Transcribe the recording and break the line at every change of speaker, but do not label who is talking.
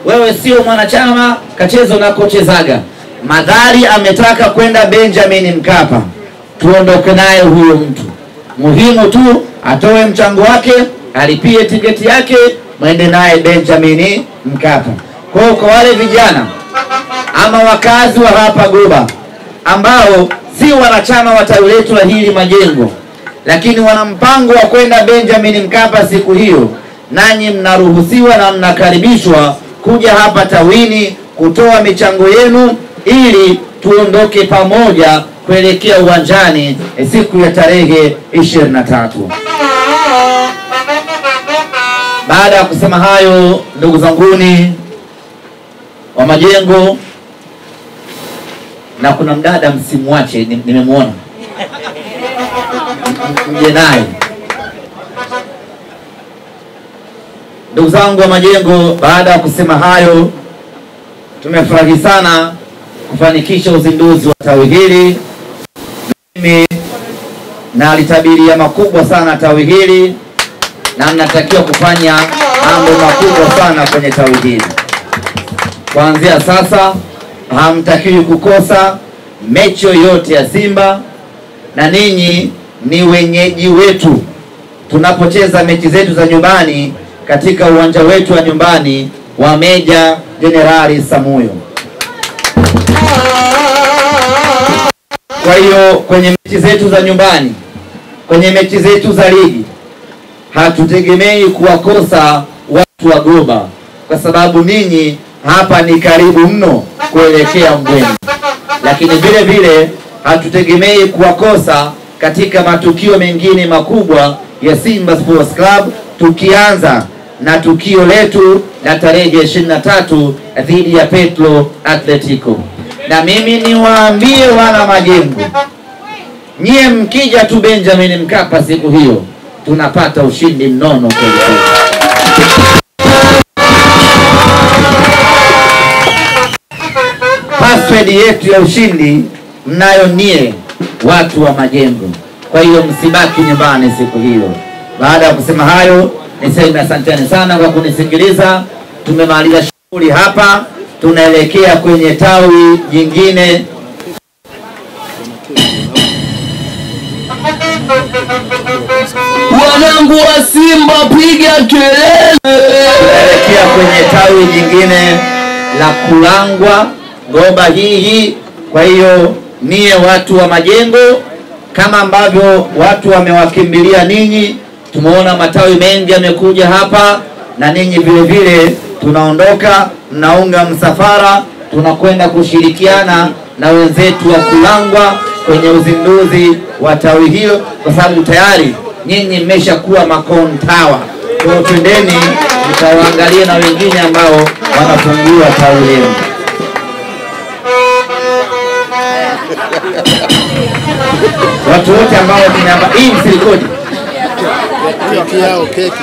wewe sio mwanachama, kacheza unakochezaga. Madhari ametaka kwenda Benjamin Mkapa, tuondoke naye huyo mtu. Muhimu tu atoe mchango wake, alipie tiketi yake, mwende naye Benjamin Mkapa. Kwa wale vijana ama wakazi wa hapa Goba ambao si wanachama wa tawi letu la hili Majengo, lakini wana mpango wa kwenda Benjamin Mkapa siku hiyo, nanyi mnaruhusiwa na mnakaribishwa kuja hapa tawini kutoa michango yenu ili tuondoke pamoja kuelekea uwanjani siku ya tarehe 23. Baada ya kusema hayo, ndugu zanguni wa Majengo, na kuna mdada msimwache, nimemwona, mje naye. Ndugu zangu wa Majengo, baada ya kusema hayo, tumefurahi sana kufanikisha uzinduzi wa tawi hili. Mimi nalitabiria makubwa sana tawi hili, na mnatakiwa kufanya mambo makubwa sana kwenye tawi hili. Kuanzia sasa hamtakiwi kukosa mechi yoyote ya Simba, na ninyi ni wenyeji wetu tunapocheza mechi zetu za nyumbani katika uwanja wetu wa nyumbani wa Meja Jenerali Samuyo. Kwa hiyo kwenye mechi zetu za nyumbani, kwenye mechi zetu za ligi, hatutegemei kuwakosa watu wa Goba, kwa sababu ninyi hapa ni karibu mno kuelekea Mbweni. Lakini vile vile hatutegemei kuwakosa katika matukio mengine makubwa ya Simba Sports Club, tukianza na tukio letu la tarehe 23 dhidi ya Petro Atletico. Na mimi niwaambie wana Majengo, nyie mkija tu Benjamin Mkapa siku hiyo, tunapata ushindi mnono kweli. Password yetu ya ushindi mnayo nie watu wa Majengo. Kwa hiyo msibaki nyumbani siku hiyo. Baada ya kusema hayo, niseme asanteni sana kwa kunisikiliza. Tumemaliza shughuli hapa, tunaelekea kwenye tawi jingine.
Wanangu wa Simba, piga kelele!
Tunaelekea kwenye tawi jingine la Kulangwa Goba hii. Kwa hiyo nie watu wa Majengo, kama ambavyo watu wamewakimbilia ninyi, tumeona matawi mengi yamekuja hapa, na ninyi vile vile tunaondoka, mnaunga msafara, tunakwenda kushirikiana na wenzetu wa Kulangwa kwenye uzinduzi wa tawi hilo, kwa sababu tayari nyinyi mmeshakuwa makontawa. Kwa hiyo twendeni mtawaangalia na wengine ambao wanafungua tawi leo. Watu wote ambao tumeamba hii msilikodi
keki yao, keki